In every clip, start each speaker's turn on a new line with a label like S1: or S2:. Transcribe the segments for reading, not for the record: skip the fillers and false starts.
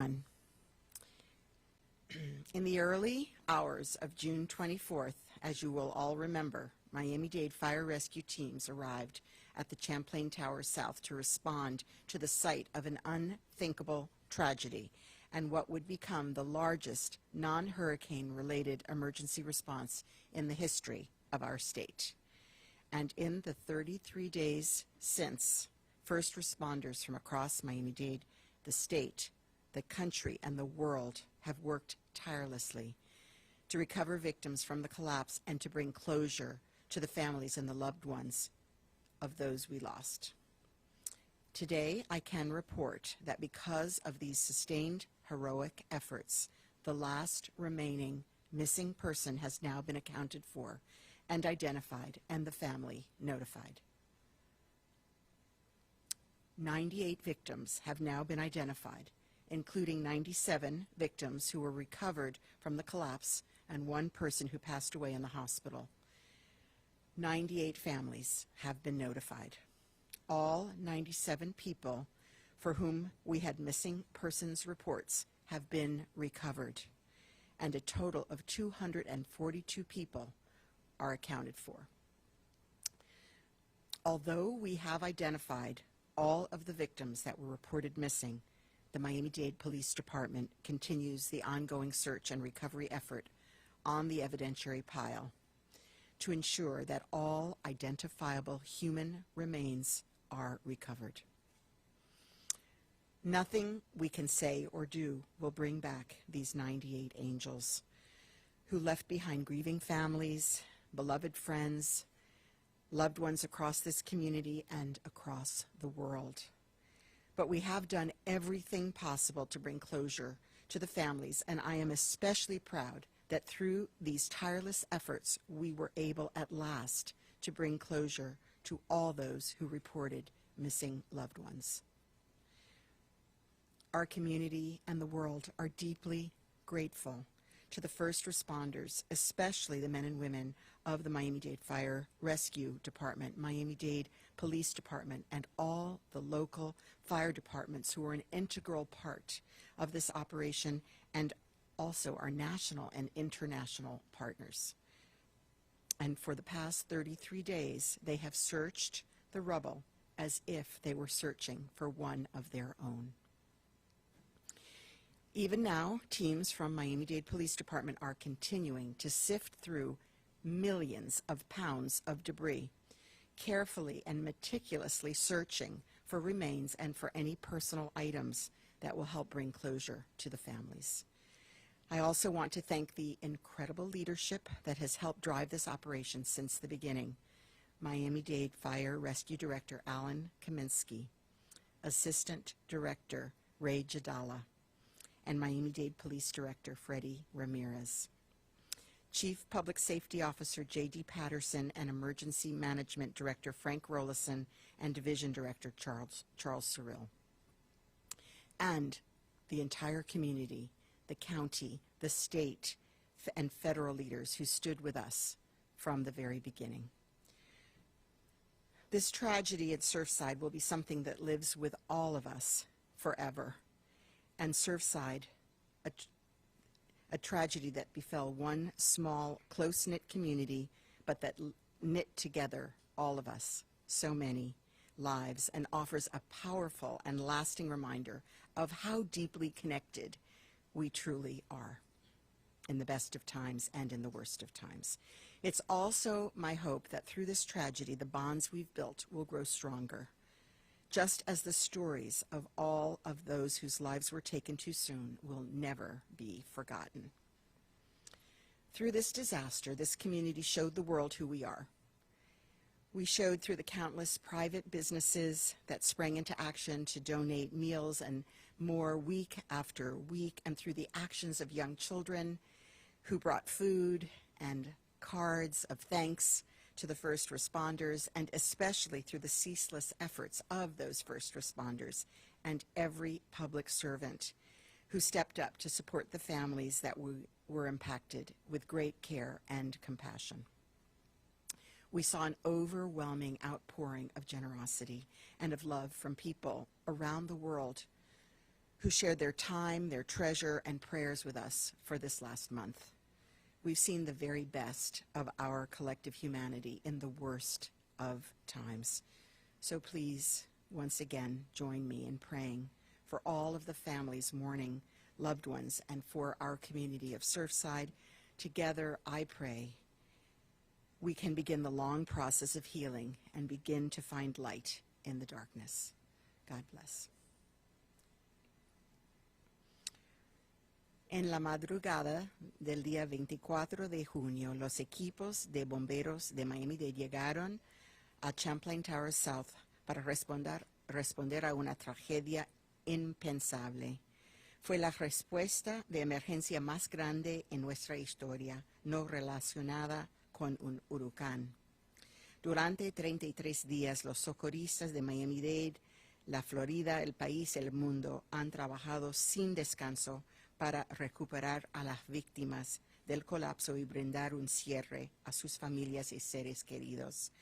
S1: In the early hours of June 24th, as you will all remember, Miami-Dade fire rescue teams arrived at the Champlain Tower South to respond to the site of an unthinkable tragedy and what would become the largest non-hurricane related emergency response in the history of our state. And in the 33 days since, first responders from across Miami-Dade, the state, the country, and the world have worked tirelessly to recover victims from the collapse and to bring closure to the families and the loved ones of those we lost. Today, I can report that because of these sustained heroic efforts, the last remaining missing person has now been accounted for and identified, and the family notified. 98 victims have now been identified, including 97 victims who were recovered from the collapse and one person who passed away in the hospital. 98 families have been notified. All 97 people for whom we had missing persons reports have been recovered, and a total of 242 people are accounted for. Although we have identified all of the victims that were reported missing, the Miami-Dade Police Department continues the ongoing search and recovery effort on the evidentiary pile to ensure that all identifiable human remains are recovered. Nothing we can say or do will bring back these 98 angels who left behind grieving families, beloved friends, loved ones across this community and across the world. But we have done everything possible to bring closure to the families, and I am especially proud that through these tireless efforts, we were able at last to bring closure to all those who reported missing loved ones. Our community and the world are deeply grateful to the first responders, especially the men and women of the Miami-Dade Fire Rescue Department, Miami-Dade Police Department, and all the local fire departments who are an integral part of this operation, and also our national and international partners. And for the past 33 days, they have searched the rubble as if they were searching for one of their own. Even now, teams from Miami-Dade Police Department are continuing to sift through millions of pounds of debris, carefully and meticulously searching for remains and for any personal items that will help bring closure to the families. I also want to thank the incredible leadership that has helped drive this operation since the beginning. Miami-Dade Fire Rescue Director Alan Kaminsky, Assistant Director Ray Jadala, and Miami-Dade Police Director Freddie Ramirez. Chief Public Safety Officer J.D. Patterson and Emergency Management Director Frank Rollison and Division Director Charles Cyril. And the entire community, the county, the state, and federal leaders who stood with us from the very beginning. This tragedy at Surfside will be something that lives with all of us forever. And Surfside, a tragedy that befell one small, close-knit community, but that knit together all of us, so many lives, and offers a powerful and lasting reminder of how deeply connected we truly are in the best of times and in the worst of times. It's also my hope that through this tragedy, the bonds we've built will grow stronger, just as the stories of all of those whose lives were taken too soon will never be forgotten. Through this disaster, this community showed the world who we are. We showed through the countless private businesses that sprang into action to donate meals and more week after week, and through the actions of young children who brought food and cards of thanks to the first responders, and especially through the ceaseless efforts of those first responders and every public servant who stepped up to support the families that were impacted with great care and compassion. We saw an overwhelming outpouring of generosity and of love from people around the world who shared their time, their treasure, and prayers with us for this last month. We've seen the very best of our collective humanity in the worst of times. So please, once again, join me in praying for all of the families mourning loved ones and for our community of Surfside. Together, I pray we can begin the long process of healing and begin to find light in the darkness. God bless. En la madrugada del día 24 de junio, los equipos de bomberos de Miami-Dade llegaron a Champlain Tower South para responder a una tragedia impensable. Fue la respuesta de emergencia más grande en nuestra historia, no relacionada con un huracán. Durante 33 días, los socorristas de Miami-Dade, la Florida, el país, el mundo, han trabajado sin descanso para recuperar a las víctimas del colapso y brindar un cierre a sus familias y seres queridos.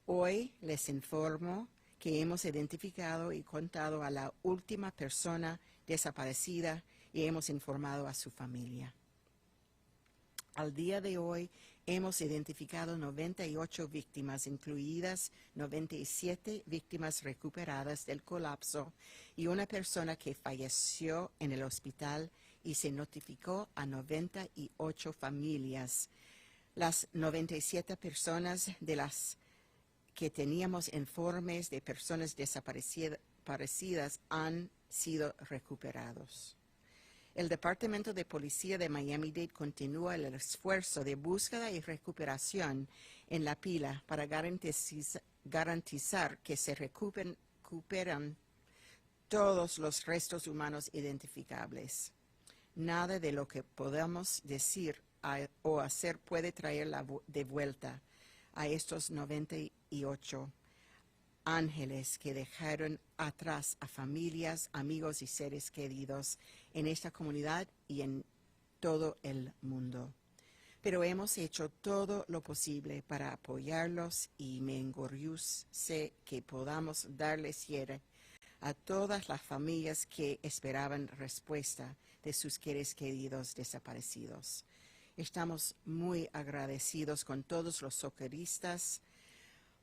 S1: Hoy les informo que hemos identificado y contado a la última persona desaparecida y hemos informado a su familia. Al día de hoy hemos identificado 98 víctimas, incluidas 97 víctimas recuperadas del colapso y una persona que falleció en el hospital, y se notificó a 98 familias. Las 97 personas de las que teníamos informes de personas desaparecidas han sido recuperados. El Departamento de Policía de Miami-Dade continúa el esfuerzo de búsqueda y recuperación en la pila para garantizar que se recuperan todos los restos humanos identificables. Nada de lo que podamos decir o hacer puede traer de vuelta a estos 98 ángeles que dejaron atrás a familias, amigos y seres queridos en esta comunidad y en todo el mundo. Pero hemos hecho todo lo posible para apoyarlos y me enorgullece que podamos darles cierre a todas las familias que esperaban respuesta de sus seres queridos desaparecidos. Estamos muy agradecidos con todos los socorristas.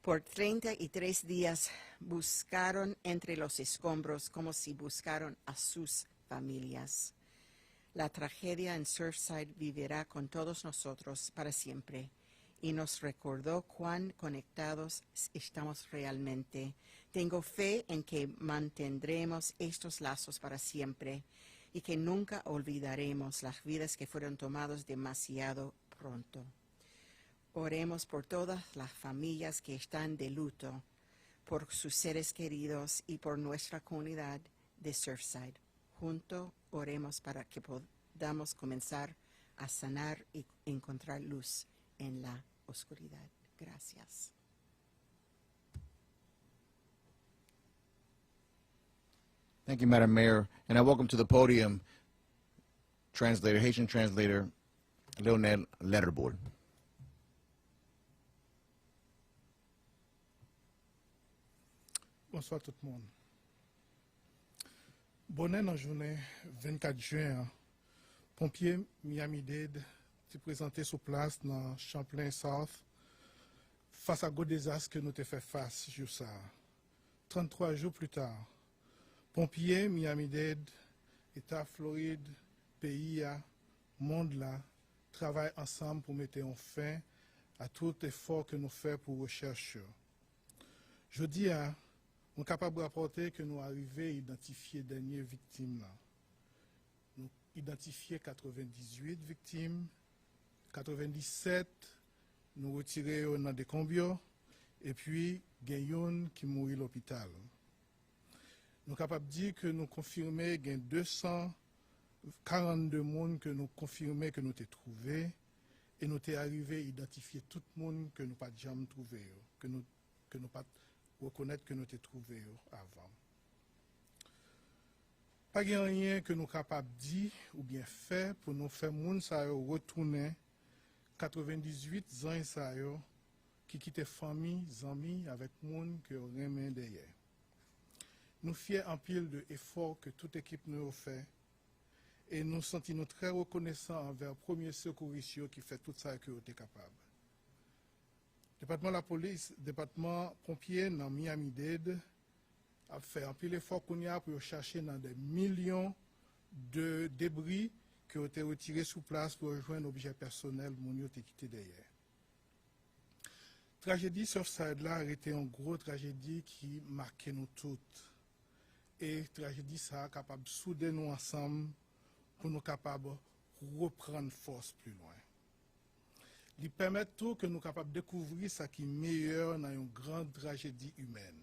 S1: Por 33 días buscaron entre los escombros como si buscaran a sus familias. La tragedia en Surfside vivirá con todos nosotros para siempre y nos recordó cuán conectados estamos realmente. Tengo fe en que mantendremos estos lazos para siempre y que nunca olvidaremos las vidas que fueron tomadas demasiado pronto. Oremos por todas las familias que están de luto, por sus seres queridos y por nuestra comunidad de Surfside. Juntos oremos para que podamos comenzar a sanar y encontrar luz en la oscuridad. Gracias.
S2: Thank you, Madam Mayor. And I welcome to the podium translator, Haitian translator, Leonel Letterboard.
S3: Bonsoir tout le monde. Bonne en journée 24 juin, pompiers Miami-Dade se présenté sur place dans Champlain South face à gros désastre que nous avons fait face jour ça. 33 jours plus tard, pompiers Miami-Dade, État Floride, pays, monde là, travaillent ensemble pour mettre en fin à tout effort que nous faisons pour recherche. Je dis on est capable de rapporter que nous arrivons à identifier les dernières victimes. Nous identifions 98 victimes, 97 nous retirons dans des combio et puis gagnons qui mourent à l'hôpital. Nous sommes capables de dire que nous confirmons qu'il y a 242 personnes que nous confirmons que nous avons trouvés et nous sommes arrivés à identifier tout le monde que nous n'avons pas jamais trouvé, que nous n'avons pas reconnaître que nous avons trouvé avant. Pas rien que nous sommes capables de dire ou bien faire pour nous faire retourner 98 ans qui quittent famille, amis avec monde que nous aimons derrière. Nous fiers en pile de efforts que toute équipe nous a fait et nous sentons très reconnaissants envers le premier secouriste qui fait tout ça que vous êtes capable. Département de la police, département pompier dans Miami-Dade a fait un pile effort qu'on y a pour chercher dans des millions de débris qui ont été retirés sous place pour rejoindre objet personnel mon yo quitté derrière. Tragédie Surfside là a été une grosse tragédie qui marquait nous toutes. Et tragédie ça capable de souder nous ensemble pour nous capables de reprendre force plus loin. Il permet tout que nous capables de découvrir ce qui est meilleur dans une grande tragédie humaine.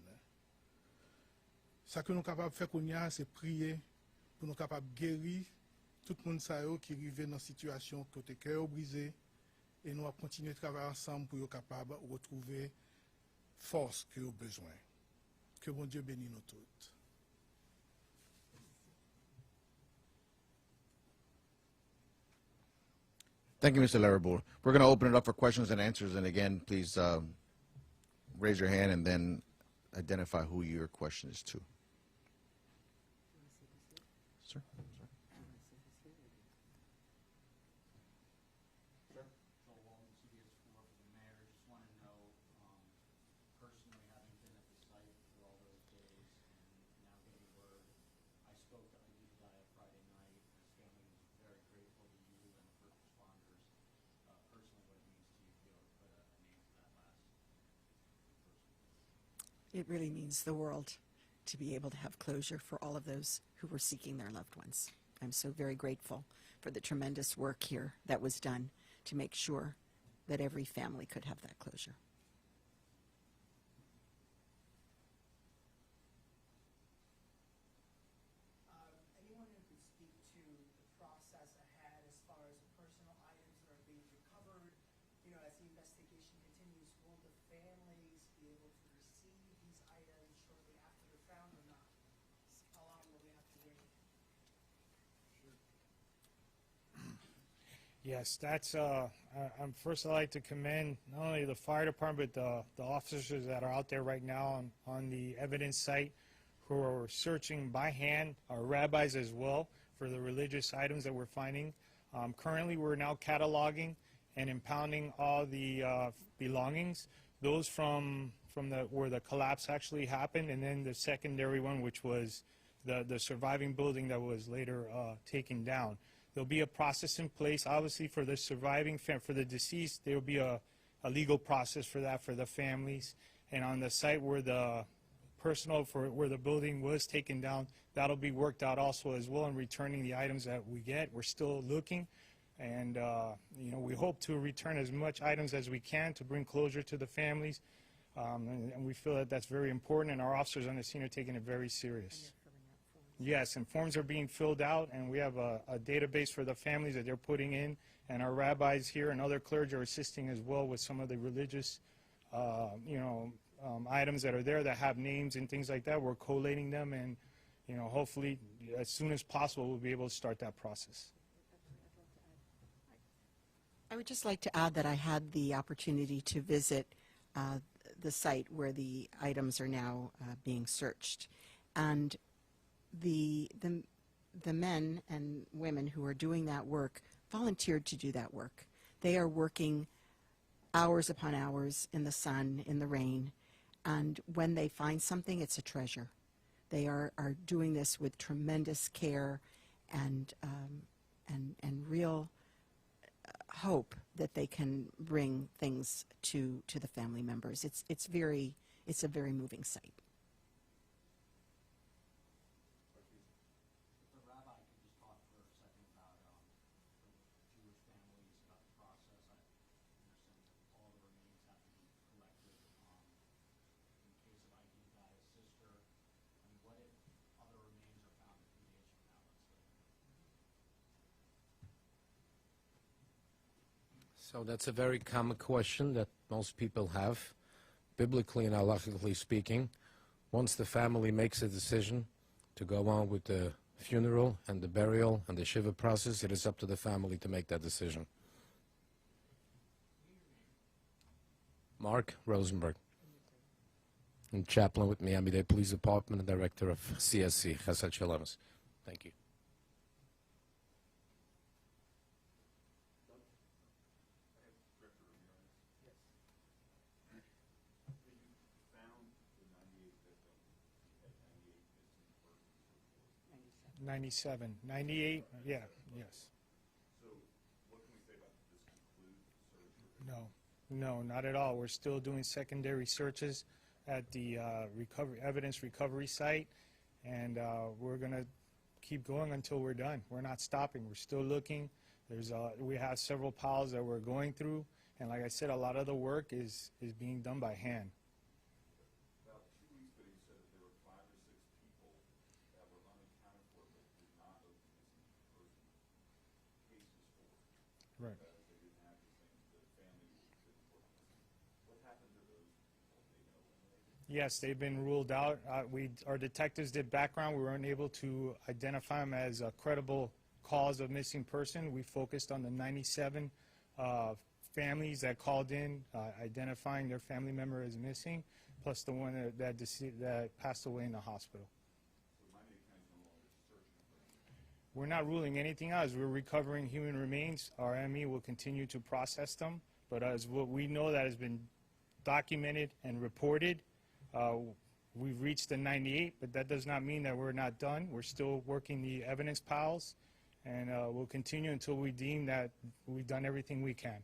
S3: Ce que nous capables de faire, c'est prier pour nous capables de guérir tout le monde qui arrive dans une situation côté cœur brisé et nous allons continuer de travailler ensemble pour être capables de retrouver force que nous avons besoin. Que bon Dieu bénisse nous toutes.
S2: Thank you, Mr. Larrabore. We're going to open it up for questions and answers. And again, please raise your hand and then identify who your question is to. Sir?
S1: It really means the world to be able to have closure for all of those who were seeking their loved ones. I'm so very grateful for the tremendous work here that was done to make sure that every family could have that closure.
S4: Anyone who could speak to the process ahead as far as personal items that are being recovered, you know, as the investigation continues, will the families be able to receive these items shortly after they're found or not? How long will we have to wait?
S5: Yes, that's, first I'd like to commend not only the fire department, but the officers that are out there right now on the evidence site who are searching by hand, our rabbis as well, for the religious items that we're finding. Currently, we're now cataloging and impounding all the belongings, those from where the collapse actually happened, and then the secondary one, which was the surviving building that was later taken down. There'll be a process in place, obviously, for the surviving, for the deceased. There will be a legal process for that for the families. And on the site where the where the building was taken down, that'll be worked out also as well in returning the items that we get. We're still looking, and you know, we hope to return as much items as we can to bring closure to the families. And we feel that that's very important, and our officers on the scene are taking it very serious. Yes, and forms are being filled out, and we have a database for the families that they're putting in, and our rabbis here and other clergy are assisting as well with some of the religious, you know, items that are there that have names and things like that. We're collating them, and you know, hopefully as soon as possible we'll be able to start that process.
S1: I would just like to add that I had the opportunity to visit the site where the items are now being searched, and the men and women who are doing that work volunteered to do that work. They are working hours upon hours in the sun, in the rain, and when they find something, it's a treasure. They are doing this with tremendous care and real hope that they can bring things to the family members. It's a very moving sight.
S6: So that's a very common question that most people have. Biblically and halachically speaking, once the family makes a decision to go on with the funeral and the burial and the shiva process, it is up to the family to make that decision. Mark Rosenberg. and chaplain with Miami-Dade Police Department and director of CSC, Chesed Shalemus. Thank you.
S5: Yes. 97, 98, yeah, yes. No, not at all. We're still doing secondary searches at the evidence recovery site, and we're going to keep going until we're done. We're not stopping. We're still looking. We have several piles that we're going through, and like I said, a lot of the work is being done by hand.
S7: About 2 weeks ago, you said that there were 5 or 6 people that were unaccounted for but did not open missing person cases for.
S5: Right.
S7: They didn't have the family couldn't report missing. What happened to those people? They know when they
S5: Yes, they've been ruled out. Our detectives did background. We weren't able to identify them as a credible cause of missing person. We focused on the 97 families that called in, identifying their family member as missing, plus the one that passed away in the hospital.
S7: So Miami-Dade County is no longer searching for anything.
S5: We're not ruling anything out. As we're recovering human remains, our ME will continue to process them. But as what we know that has been documented and reported, we've reached the 98, but that does not mean that we're not done. We're still working the evidence piles, and we'll continue until we deem that we've done everything we can.
S4: I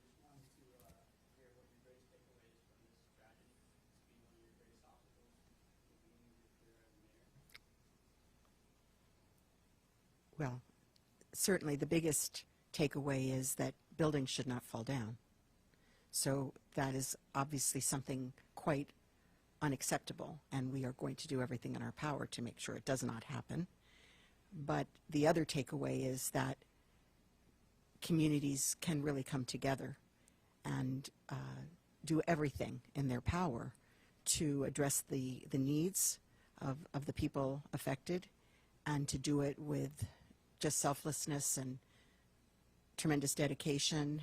S4: just wanted to hear what your greatest takeaways from this tragedy. It's been one of your greatest obstacles to being in your career as mayor.
S1: Well, certainly the biggest takeaway is that buildings should not fall down. So that is obviously something quite unacceptable, and we are going to do everything in our power to make sure it does not happen. But the other takeaway is that communities can really come together and do everything in their power to address the needs of the people affected, and to do it with just selflessness and tremendous dedication,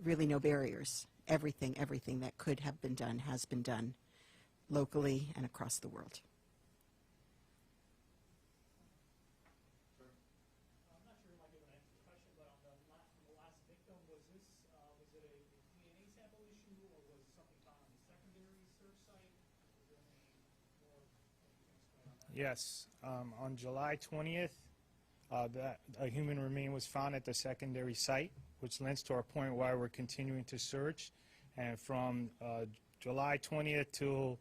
S1: really no barriers. Everything that could have been done has been done locally and across the world.
S8: I'm not sure if I can answer the question, but on the last victim, was it a DNA sample issue, or was something found on the secondary search site? Was there any more that you can explain on that?
S5: Yes, on July 20th, a human remain was found at the secondary site, which lends to our point why we're continuing to search. And from July 20th till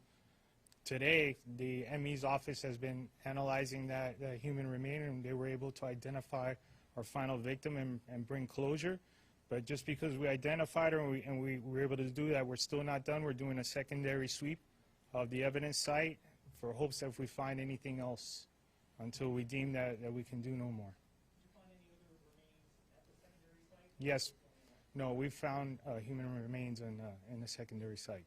S5: today, the ME's office has been analyzing that human remain, and they were able to identify our final victim and bring closure. But just because we identified her and we were able to do that, we're still not done. We're doing a secondary sweep of the evidence site for hopes that if we find anything else, until we deem that we can do no more.
S8: Did you find any other remains at the secondary site?
S5: Yes. No, we found human remains in the secondary site.